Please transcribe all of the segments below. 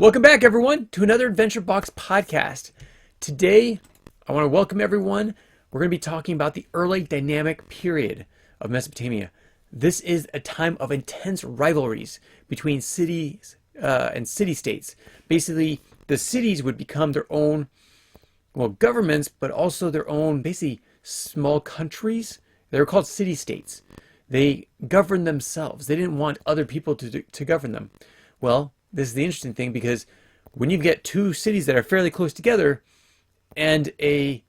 Welcome back, everyone, to another Adventure Box podcast. Today, I want to welcome everyone. We're going to be talking about the early dynamic period of Mesopotamia. This is a time of intense rivalries between cities and city-states. Basically, the cities would become their own, governments, but also their own, basically, small countries. They were called city-states. They governed themselves. They didn't want other people to govern them. Well, this is the interesting thing, because when you get two cities that are fairly close together and a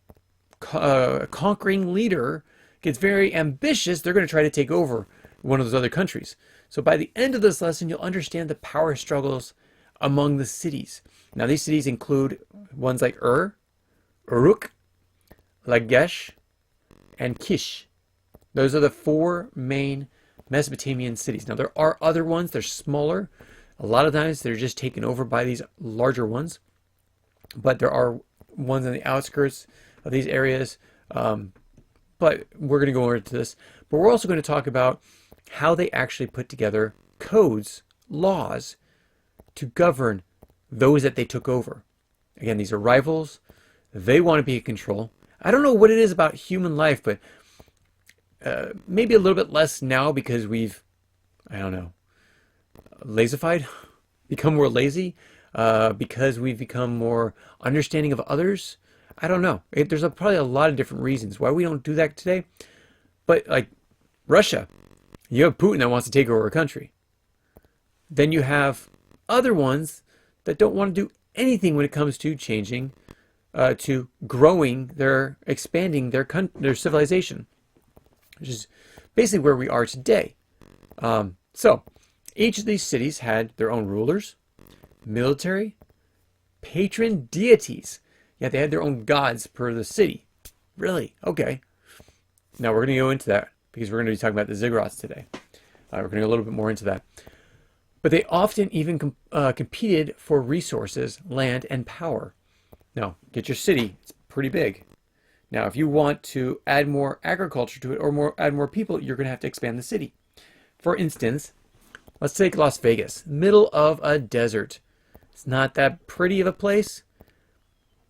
conquering leader gets very ambitious, they're going to try to take over one of those other countries. So by the end of this lesson, you'll understand the power struggles among the cities. Now, these cities include ones like Uruk, Lagash, and Kish. Those are the four main Mesopotamian cities. Now, there are other ones. They're smaller. A lot of times they're just taken over by these larger ones, but there are ones on the outskirts of these areas. But we're going to go into this. But we're also going to talk about how they actually put together codes, laws, to govern those that they took over. Again, these are rivals. They want to be in control. I don't know what it is about human life, but maybe a little bit less now because we've, lazified, become more lazy, because we've become more understanding of others. I don't know. There's probably a lot of different reasons why we don't do that today. But like Russia, you have Putin that wants to take over a country. Then you have other ones that don't want to do anything when it comes to changing, to growing expanding their civilization, which is basically where we are today. So each of these cities had their own rulers, military, patron deities. Yeah, they had their own gods per the city. Really? Okay. Now we're going to go into that because we're going to be talking about the ziggurats today. We're going to go a little bit more into that. But they often even competed for resources, land, and power. Now, get your city. It's pretty big. Now, if you want to add more agriculture to it or add more people, you're going to have to expand the city. For instance, let's take Las Vegas, middle of a desert. It's not that pretty of a place.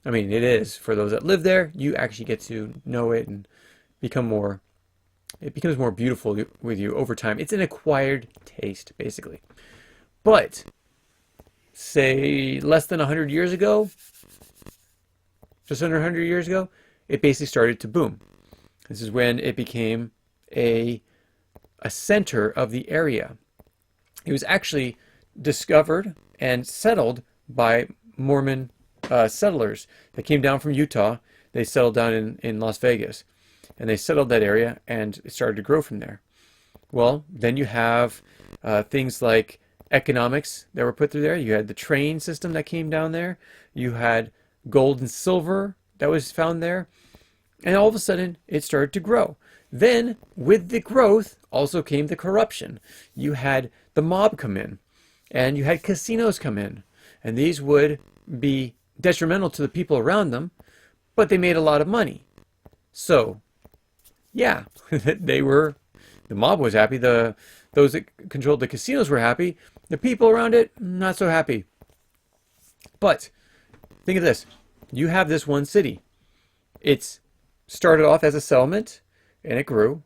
I mean, it is. For those that live there, you actually get to know it and it becomes more beautiful with you over time. It's an acquired taste, basically. But, say, less than 100 years ago, just under 100 years ago, it basically started to boom. This is when it became a center of the area. It was actually discovered and settled by Mormon settlers that came down from Utah. They settled down in Las Vegas, and they settled that area, and it started to grow from there. Well, then you have things like economics that were put through there. You had the train system that came down there. You had gold and silver that was found there. And all of a sudden, it started to grow. Then, with the growth, also came the corruption. You had the mob come in, and you had casinos come in. And these would be detrimental to the people around them, but they made a lot of money. So, yeah, the mob was happy. Those that controlled the casinos were happy. The people around it, not so happy. But, think of this. You have this one city. It's started off as a settlement, and it grew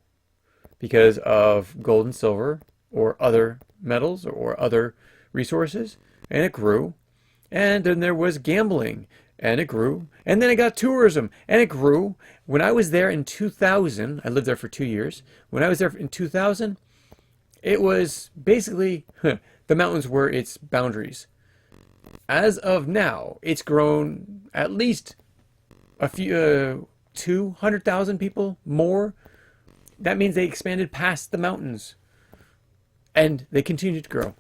because of gold and silver or other metals or other resources, and it grew. And then there was gambling, and it grew. And then it got tourism, and it grew. When I was there in 2000, I lived there for 2 years. When I was there in 2000, it was basically, the mountains were its boundaries. As of now, it's grown at least a few, 200,000 people more. That means they expanded past the mountains, and they continue to grow.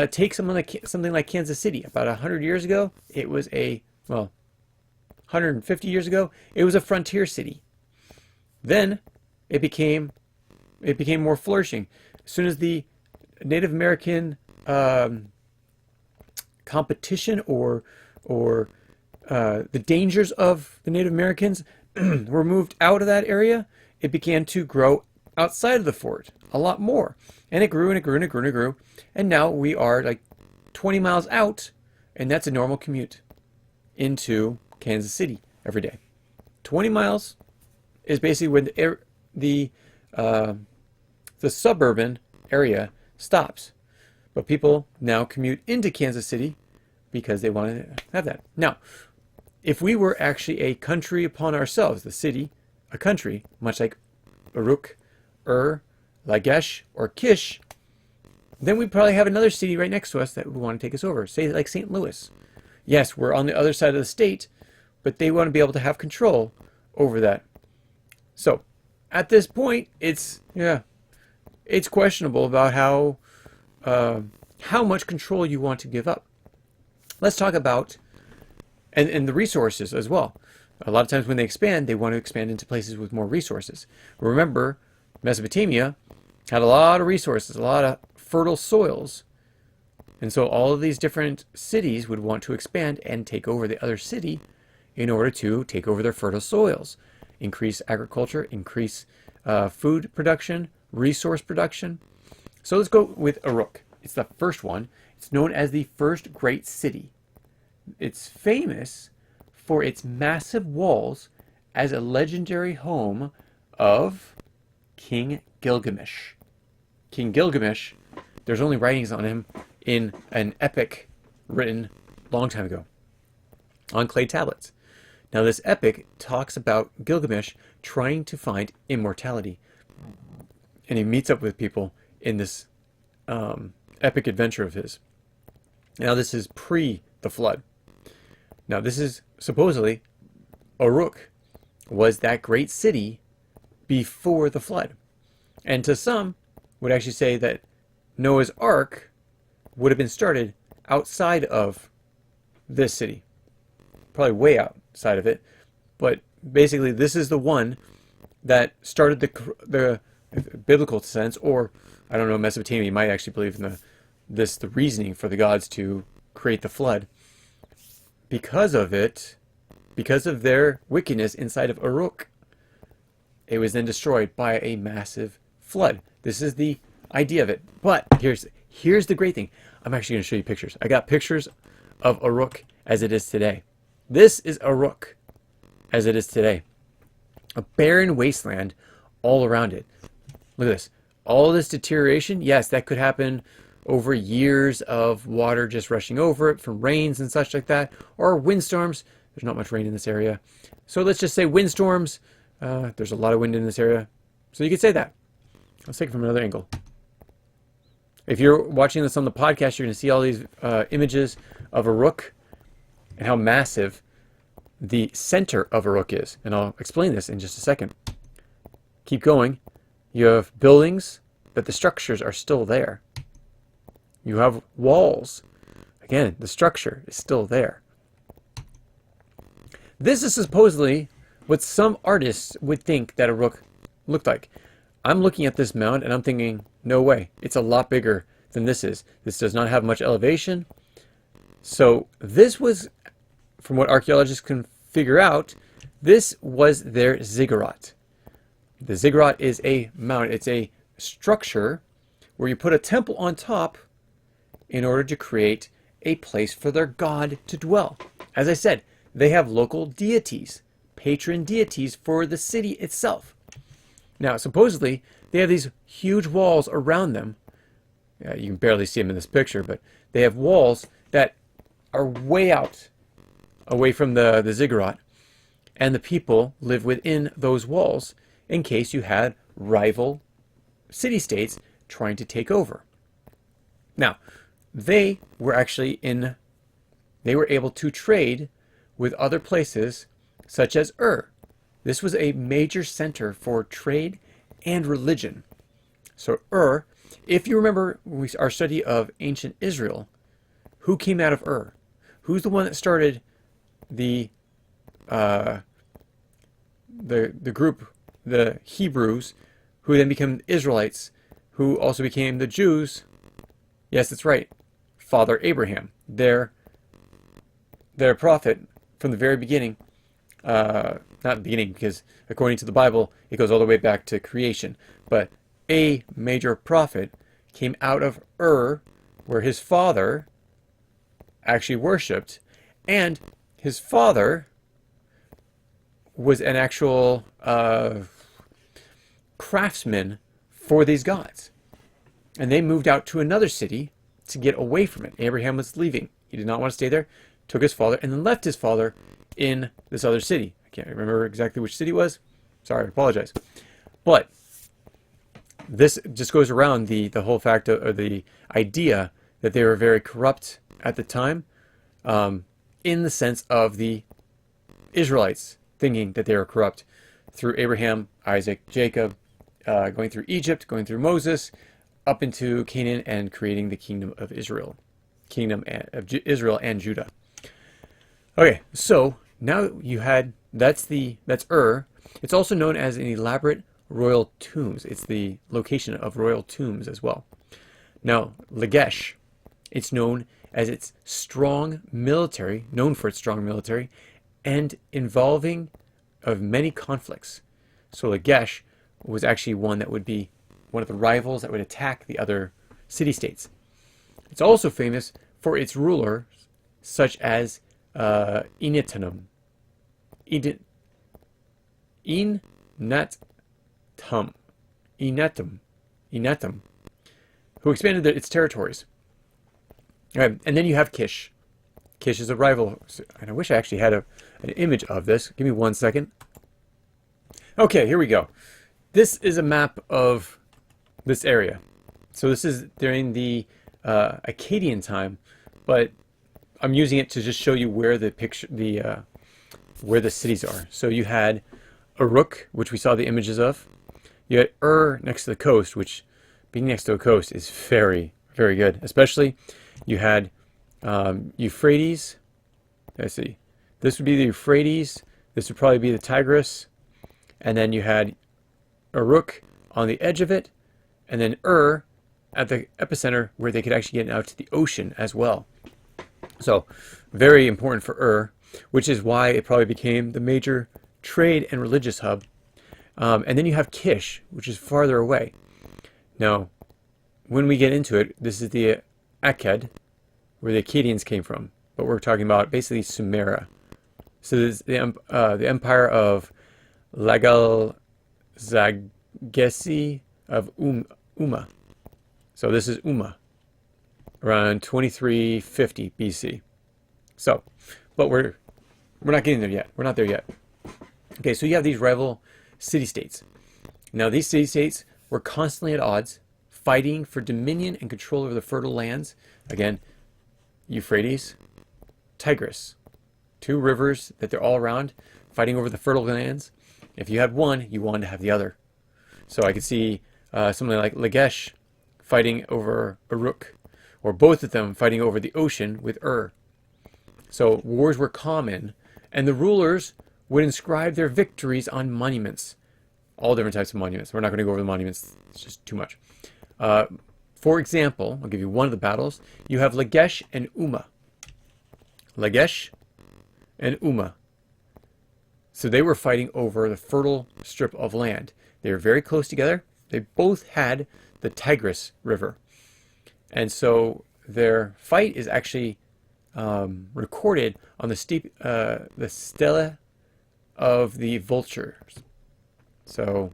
Take something like Kansas City. About 100 years ago, it was 150 years ago, it was a frontier city. Then it became more flourishing. As soon as the Native American competition or the dangers of the Native Americans were moved out of that area, it began to grow outside of the fort a lot more. And it grew and it grew and it grew and it grew. And now we are like 20 miles out, And that's a normal commute into Kansas City every day. 20 miles is basically when the suburban area stops. But people now commute into Kansas City because they want to have that. Now, if we were actually a country upon ourselves, the city, a country, much like Uruk, Lagash, or Kish, then we'd probably have another city right next to us that would want to take us over. Say like St. Louis. Yes, we're on the other side of the state, but they want to be able to have control over that. So, at this point, it's questionable about how much control you want to give up. Let's talk about and the resources as well. A lot of times when they expand, they want to expand into places with more resources. Remember, Mesopotamia had a lot of resources, a lot of fertile soils. And so all of these different cities would want to expand and take over the other city in order to take over their fertile soils, increase agriculture, increase food production, resource production. So let's go with Uruk. It's the first one. It's known as the first great city. It's famous for its massive walls as a legendary home of King Gilgamesh. King Gilgamesh, there's only writings on him in an epic written a long time ago on clay tablets. Now this epic talks about Gilgamesh trying to find immortality. And he meets up with people in this epic adventure of his. Now this is pre the flood. Now this is supposedly Uruk was that great city before the flood. And to some would actually say that Noah's Ark would have been started outside of this city. Probably way outside of it. But basically this is the one that started the biblical sense, or I don't know, Mesopotamia might actually believe in the reasoning for the gods to create the flood. Because of it, because of their wickedness inside of Uruk, it was then destroyed by a massive flood. This is the idea of it. But here's the great thing. I'm actually going to show you pictures. I got pictures of Uruk as it is today. This is Uruk as it is today. A barren wasteland all around it. Look at this. All this deterioration, yes, that could happen over years of water just rushing over it from rains and such like that, or windstorms. There's not much rain in this area. So let's just say windstorms. There's a lot of wind in this area. So you could say that. Let's take it from another angle. If you're watching this on the podcast, you're going to see all these images of Uruk and how massive the center of Uruk is. And I'll explain this in just a second. Keep going. You have buildings, but the structures are still there. You have walls. Again, the structure is still there. This is supposedly what some artists would think that Uruk looked like. I'm looking at this mound and I'm thinking, no way. It's a lot bigger than this is. This does not have much elevation. So this was, from what archaeologists can figure out, this was their ziggurat. The ziggurat is a mound. It's a structure where you put a temple on top in order to create a place for their god to dwell. As I said, they have local deities, patron deities for the city itself. Now, supposedly, they have these huge walls around them. You can barely see them in this picture, but they have walls that are way out, away from the ziggurat, and the people live within those walls in case you had rival city-states trying to take over. Now, they were able to trade with other places such as Ur. This was a major center for trade and religion. So Ur, if you remember our study of ancient Israel, who came out of Ur? Who's the one that started the group, the Hebrews, who then became Israelites, who also became the Jews? Yes, that's right. Father Abraham, their prophet from the very beginning. Not beginning, because according to the Bible, it goes all the way back to creation. But a major prophet came out of Ur, where his father actually worshipped, and his father was an actual craftsman for these gods. And they moved out to another city to get away from it. Abraham was leaving. He did not want to stay there, took his father, and then left his father in this other city. I can't remember exactly which city it was. Sorry, I apologize. But this just goes around the whole fact of, or the idea that they were very corrupt at the time, in the sense of the Israelites thinking that they were corrupt through Abraham, Isaac, Jacob, going through Egypt, going through Moses, up into Canaan, and creating the kingdom of Israel, Israel and Judah. Okay, so now you had that's Ur. It's also known as an elaborate royal tombs. It's the location of royal tombs as well. Now, Lagash, it's known as its strong military, known for its strong military, and involving of many conflicts. So Lagash was actually one that would be one of the rivals that would attack the other city-states. It's also famous for its rulers, such as Enetum, who expanded its territories. And then you have Kish. Kish is a rival, and I wish I actually had an image of this. Give me 1 second. Okay, here we go. This is a map of this area. So this is during the Akkadian time, but I'm using it to just show you where where the cities are. So you had Uruk, which we saw the images of. You had next to the coast, which being next to a coast is very, very good. Especially you had Euphrates. Let's see. This would be the Euphrates. This would probably be the Tigris. And then you had Uruk on the edge of it. And then at the epicenter where they could actually get out to the ocean as well. So very important for which is why it probably became the major trade and religious hub. And then you have Kish, which is farther away. Now, when we get into it, this is the Akkad, where the Akkadians came from. But we're talking about basically Sumeria. So this is the empire of Lagal Zagesi of Umma. So this is Umma, around 2350 BC. So, but we're not getting there yet. We're not there yet. Okay, so you have these rival city-states. Now, these city-states were constantly at odds, fighting for dominion and control over the fertile lands. Again, Euphrates, Tigris, two rivers that they're all around, fighting over the fertile lands. If you had one, you wanted to have the other. So I could see something like Lagash fighting over Uruk, or both of them fighting over the ocean with So wars were common, and the rulers would inscribe their victories on monuments. All different types of monuments. We're not going to go over the monuments. It's just too much. For example, I'll give you one of the battles. You have Lagash and Umma. Lagash and Umma. So they were fighting over the fertile strip of land. They were very close together. They both had the Tigris River. And so their fight is actually recorded on the stela of the vultures. So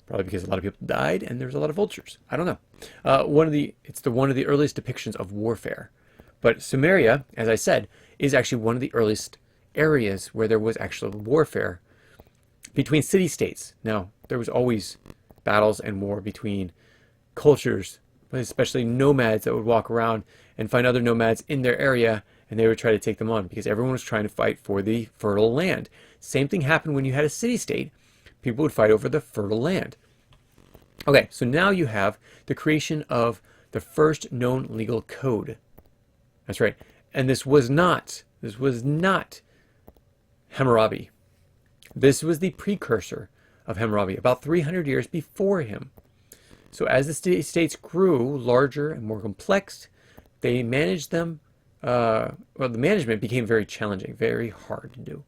probably because a lot of people died and there's a lot of vultures. I don't know. It's one of the earliest depictions of warfare. But Sumeria, as I said, is actually one of the earliest areas where there was actual warfare between city-states. Now, there was always battles and war between cultures, but especially nomads that would walk around and find other nomads in their area, and they would try to take them on because everyone was trying to fight for the fertile land. Same thing happened when you had a city-state. People would fight over the fertile land. Okay, so now you have the creation of the first known legal code. That's right. And this was not Hammurabi. This was the precursor of Hammurabi, about 300 years before him. So as the states grew larger and more complex, they managed them, the management became very challenging, very hard to do.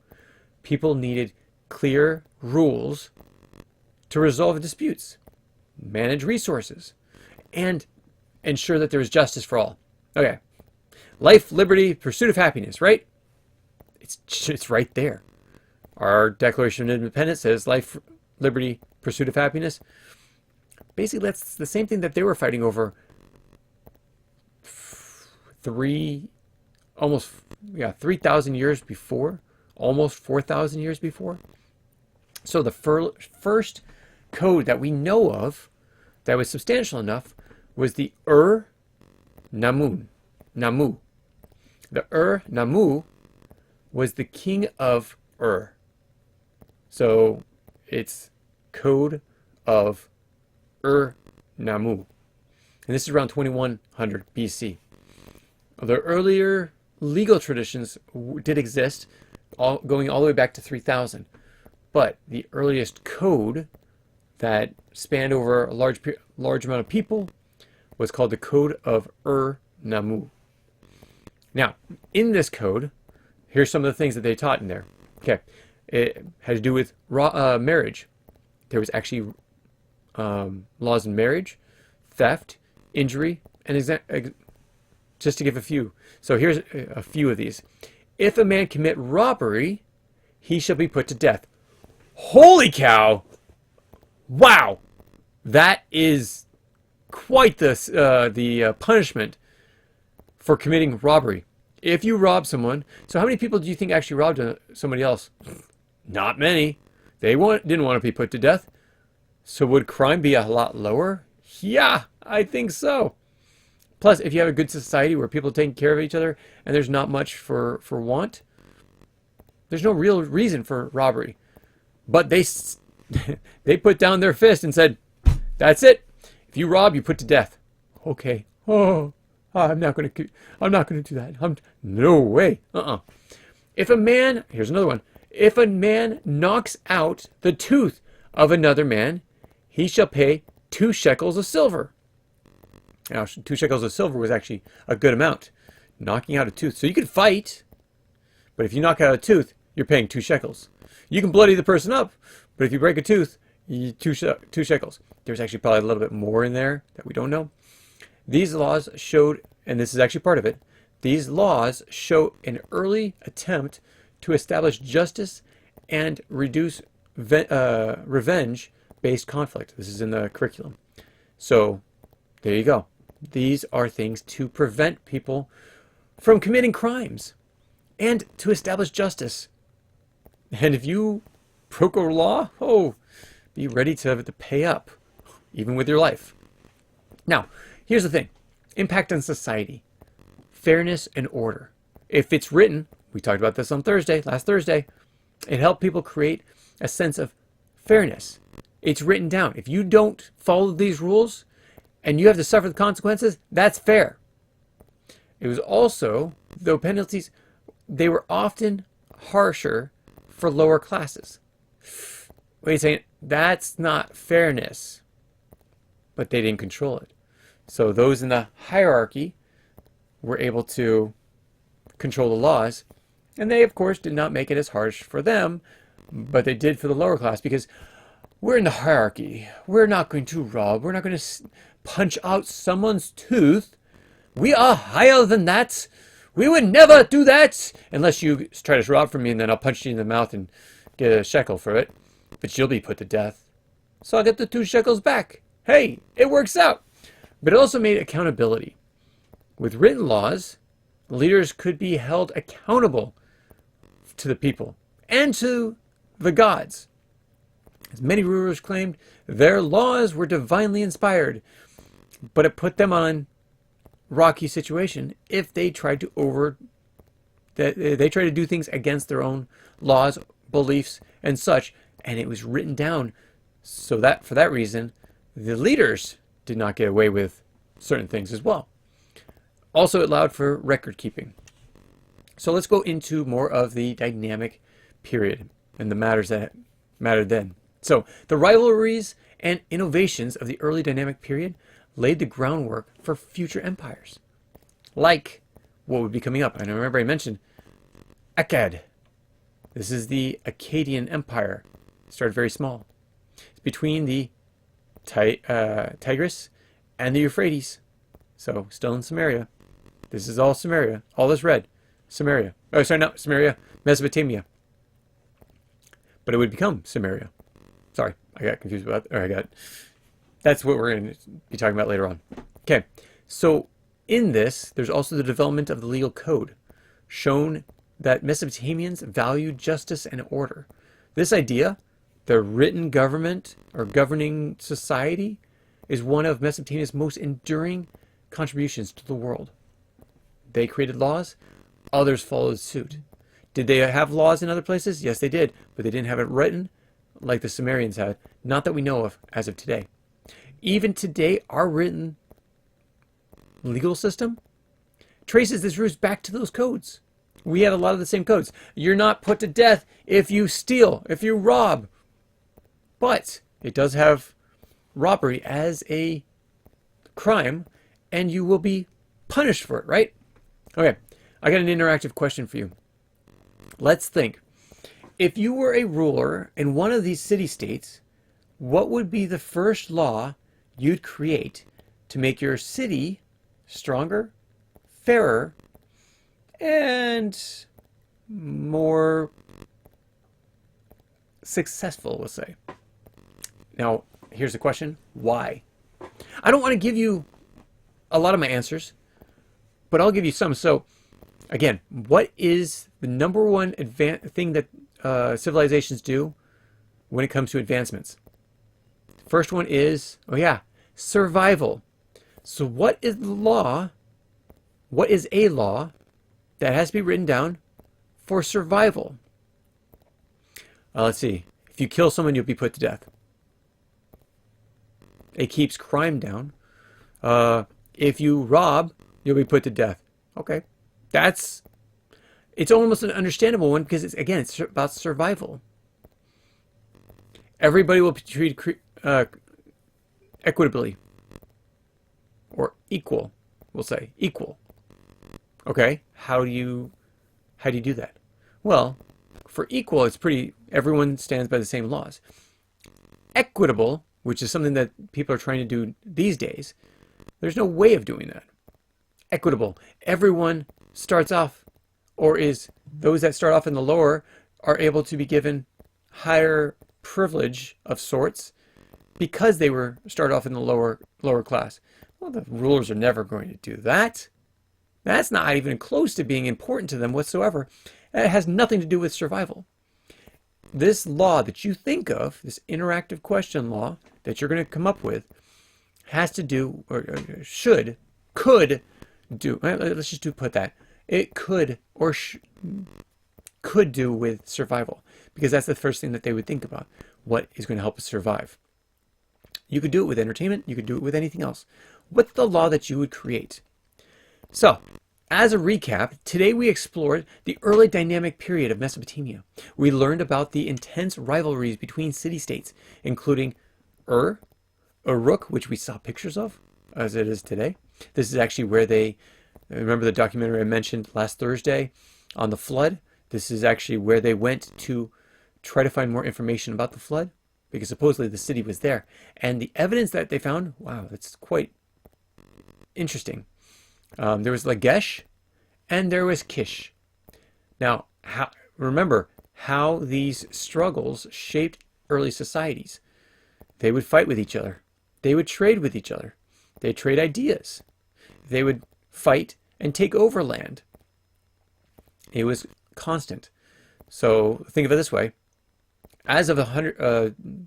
People needed clear rules to resolve disputes, manage resources, and ensure that there was justice for all. Okay, Life, liberty, pursuit of happiness, right? It's right there. Our Declaration of Independence says life, liberty, pursuit of happiness. Basically, that's the same thing that they were fighting over almost 3,000 years before, almost 4,000 years before. So the first code that we know of that was substantial enough was the Namu. The Namu was the king of So it's code of Namu. And this is around 2100 BC. The earlier legal traditions did exist, going all the way back to 3000. But the earliest code that spanned over a large amount of people was called the Code of Namu. Now, in this code, here's some of the things that they taught in there. Okay, it had to do with marriage. There was actually laws in marriage, theft, injury, and just to give a few. So here's a few of these. If a man commit robbery, he shall be put to death. Holy cow! Wow, that is quite the punishment for committing robbery. If you rob someone, so how many people do you think actually robbed somebody else? Not many. They didn't want to be put to death. So would crime be a lot lower? Yeah, I think so. Plus, if you have a good society where people are taking care of each other and there's not much for want, there's no real reason for robbery. But they put down their fist and said, "That's it. If you rob, you put to death." Okay. Oh, I'm not going to do that. No way. If a man, here's another one. If a man knocks out the tooth of another man, he shall pay 2 shekels of silver. Now, 2 shekels of silver was actually a good amount. Knocking out a tooth. So you could fight, but if you knock out a tooth, you're paying 2 shekels. You can bloody the person up, but if you break a tooth, 2 shekels. There's actually probably a little bit more in there that we don't know. These laws showed, and this is actually part of it, these laws show an early attempt to establish justice and reduce revenge-based conflict. This is in the curriculum. So, there you go. These are things to prevent people from committing crimes and to establish justice. And if you broke a law, be ready to pay up, even with your life. Now, here's the thing. Impact on society. Fairness and order. If it's written, we talked about this on last Thursday, it helped people create a sense of fairness. It's written down. If you don't follow these rules and you have to suffer the consequences, that's fair. It was also, though penalties, they were often harsher for lower classes. Wait a second, that's not fairness. But they didn't control it. So those in the hierarchy were able to control the laws. And they, of course, did not make it as harsh for them, but they did for the lower class because we're in the hierarchy. We're not going to rob. We're not going to punch out someone's tooth. We are higher than that. We would never do that unless you try to rob from me, and then I'll punch you in the mouth and get a shekel for it. But you'll be put to death. So I'll get the 2 shekels back. Hey, it works out. But it also made accountability. With written laws, leaders could be held accountable to the people and to the gods. As many rulers claimed, their laws were divinely inspired, but it put them on rocky situation if they tried to do things against their own laws, beliefs, and such, and it was written down so that for that reason the leaders did not get away with certain things as well. Also, it allowed for record keeping. So let's go into more of the dynamic period and the matters that mattered then. So the rivalries and innovations of the early dynamic period laid the groundwork for future empires, like what would be coming up. And I remember I mentioned Akkad. This is the Akkadian Empire. It started very small. It's between the Tigris and the Euphrates, so still in Samaria. This is all Samaria. All this red. Samaria. Oh, sorry, not Samaria. Mesopotamia. But it would become Samaria. Sorry, I got confused about that. Or I got... That's what we're going to be talking about later on. Okay, so in this, there's also the development of the legal code, shown that Mesopotamians valued justice and order. This idea, the written government or governing society, is one of Mesopotamia's most enduring contributions to the world. They created laws, others followed suit. Did they have laws in other places? Yes, they did, but they didn't have it written like the Sumerians had, not that we know of as of today. Even today, our written legal system traces its roots back to those codes. We have a lot of the same codes. You're not put to death if you steal, if you rob. But it does have robbery as a crime, and you will be punished for it, right? Okay, I got an interactive question for you. Let's think. If you were a ruler in one of these city-states, what would be the first law you'd create to make your city stronger, fairer, and more successful, we'll say? Now, here's the question. Why? I don't want to give you a lot of my answers, but I'll give you some. So, again, what is the number one thing that civilizations do when it comes to advancements? First one is, survival. So what is the law? What is a law that has to be written down for survival? Let's see. If you kill someone, you'll be put to death. It keeps crime down. If you rob, you'll be put to death. Okay. It's almost an understandable one because, it's about survival. Everybody will be treated equitably. Or equal, we'll say. Equal. Okay. How do you do that? Well, for equal, it's everyone stands by the same laws. Equitable, which is something that people are trying to do these days, there's no way of doing that. Equitable. Everyone starts off, or those that start off in the lower are able to be given higher privilege of sorts because they start off in the lower class. Well, the rulers are never going to do that. That's not even close to being important to them whatsoever. It has nothing to do with survival. This law that you think of, this interactive question law that you're going to come up with, has to do, or could do, let's just put that. It could or could do with survival, because that's the first thing that they would think about. What is going to help us survive? You could do it with entertainment. You could do it with anything else. What's the law that you would create? So, as a recap, today we explored the early dynamic period of Mesopotamia. We learned about the intense rivalries between city-states, including Uruk, which we saw pictures of, as it is today. This is actually where remember the documentary I mentioned last Thursday on the flood? This is actually where they went to try to find more information about the flood, because supposedly the city was there. And the evidence that they found, wow, that's quite interesting. There was Lagash and there was Kish. Now, remember how these struggles shaped early societies. They would fight with each other. They would trade with each other. They'd trade ideas. They would fight and take over land. It was constant. So think of it this way. As of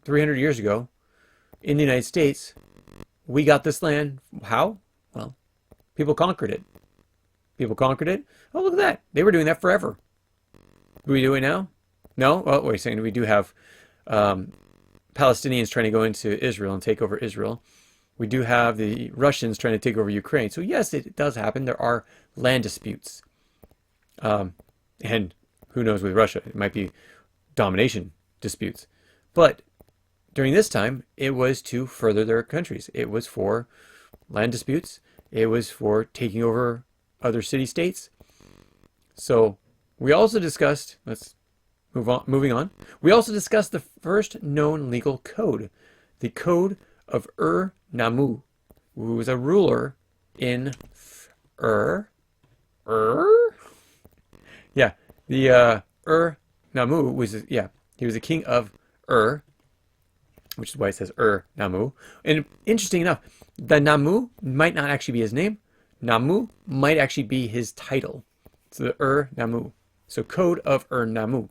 300 years ago, in the United States, we got this land. How? Well, people conquered it. People conquered it. Oh, look at that. They were doing that forever. Do we do it now? No? Oh, wait a second. We do have Palestinians trying to go into Israel and take over Israel. We do have the Russians trying to take over Ukraine. So yes, it does happen. There are land disputes. And who knows with Russia? It might be domination disputes. But during this time, it was to further their countries. It was for land disputes. It was for taking over other city-states. So we also discussed, moving on. We also discussed the first known legal code, the Code of Ur-Nammu, who was a ruler in Ur, Ur? Yeah, the Ur-Nammu was, yeah, he was the king of Ur, which is why it says Ur-Nammu. And interesting enough, the Nammu might not actually be his name. Nammu might actually be his title. So the Ur-Nammu. So code of Ur-Nammu.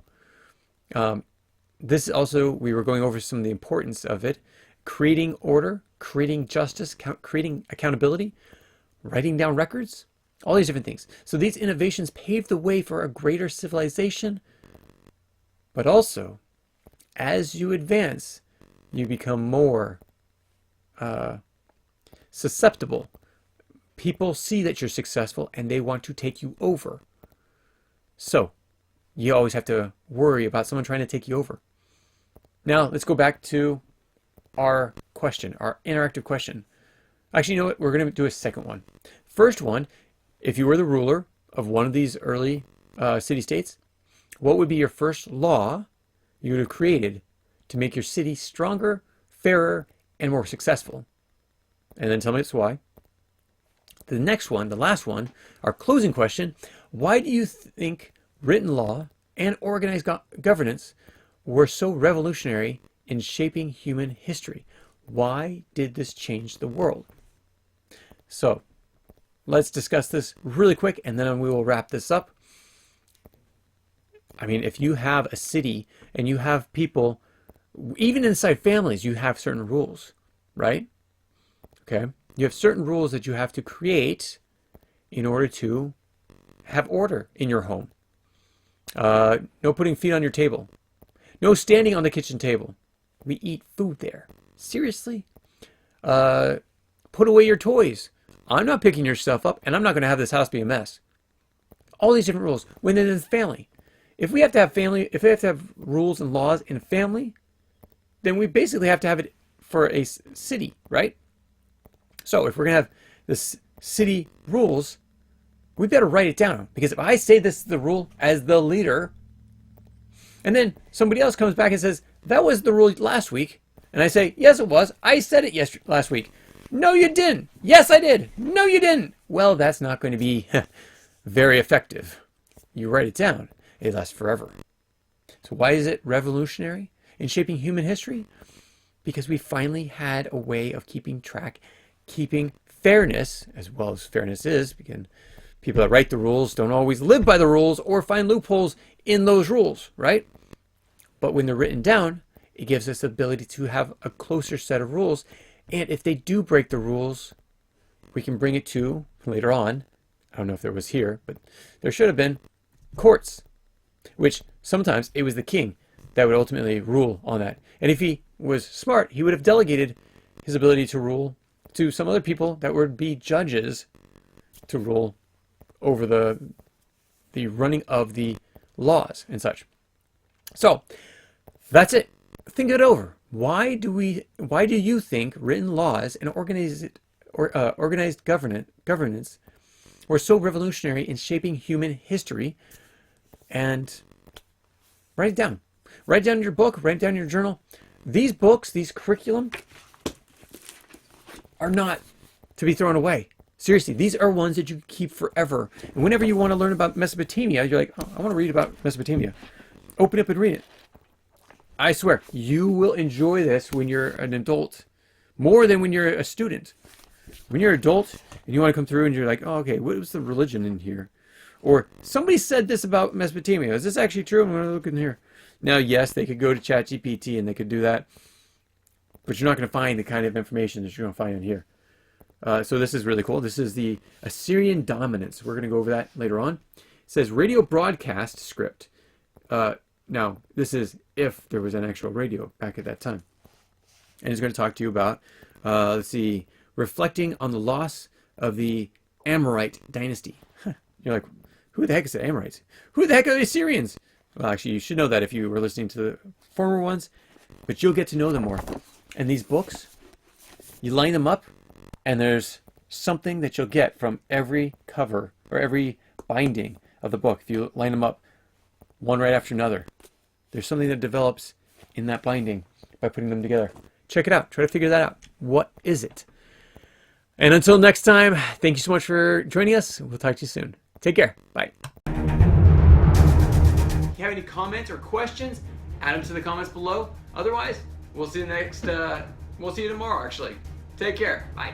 This also, we were going over some of the importance of it. Creating order, creating justice, creating accountability, writing down records, all these different things. So these innovations paved the way for a greater civilization, but also, as you advance, you become more susceptible. People see that you're successful and they want to take you over. So you always have to worry about someone trying to take you over. Now let's go back to our question, our interactive question. Actually, you know what? We're going to do a second one. First one, if you were the ruler of one of these early city-states, what would be your first law you would have created to make your city stronger, fairer, and more successful? And then tell me why. The next one, the last one, our closing question, why do you think written law and organized governance were so revolutionary in shaping human history? Why did this change the world? So let's discuss this really quick and then we will wrap this up. I mean, if you have a city and you have people, even inside families, you have certain rules, right? Okay. You have certain rules that you have to create in order to have order in your home. No putting feet on your table. No standing on the kitchen table. We eat food there. Seriously? Put away your toys. I'm not picking your stuff up, and I'm not going to have this house be a mess. All these different rules. When it is family. If we have to have rules and laws in a family, then we basically have to have it for a city, right? So if we're going to have this city rules, we better write it down. Because if I say this is the rule as the leader, and then somebody else comes back and says, that was the rule last week. And I say, yes, it was. I said it last week. No, you didn't. Yes, I did. No, you didn't. Well, that's not going to be very effective. You write it down. It lasts forever. So why is it revolutionary in shaping human history? Because we finally had a way of keeping track, keeping fairness, as well as fairness is, because people that write the rules don't always live by the rules or find loopholes in those rules, right? But when they're written down, it gives us the ability to have a closer set of rules. And if they do break the rules, we can bring it to, later on, I don't know if there was here, but there should have been, courts, which sometimes it was the king that would ultimately rule on that. And if he was smart, he would have delegated his ability to rule to some other people that would be judges to rule over the running of the laws and such. So that's it. Think it over. Why do you think written laws and organized governance were so revolutionary in shaping human history? And write it down. Write it down in your book, write it down in your journal. These books, these curriculum are not to be thrown away. Seriously, these are ones that you keep forever. And whenever you want to learn about Mesopotamia, you're like, oh, I want to read about Mesopotamia. Open up and read it. I swear, you will enjoy this when you're an adult more than when you're a student. When you're an adult and you want to come through and you're like, oh, okay, what was the religion in here? Or somebody said this about Mesopotamia. Is this actually true? I'm going to look in here. Now, yes, they could go to ChatGPT and they could do that. But you're not going to find the kind of information that you're going to find in here. So this is really cool. This is the Assyrian dominance. We're going to go over that later on. It says radio broadcast script. Now, this is if there was an actual radio back at that time. And it's going to talk to you about, let's see, reflecting on the loss of the Amorite dynasty. You're like, who the heck is the Amorites? Who the heck are the Assyrians? Well, actually, you should know that if you were listening to the former ones, but you'll get to know them more. And these books, you line them up, and there's something that you'll get from every cover or every binding of the book. If you line them up one right after another, there's something that develops in that binding by putting them together. Check it out. Try to figure that out. What is it? And until next time, thank you so much for joining us. We'll talk to you soon. Take care. Bye. If you have any comments or questions, add them to the comments below. Otherwise, we'll see you tomorrow, actually. Take care. Bye.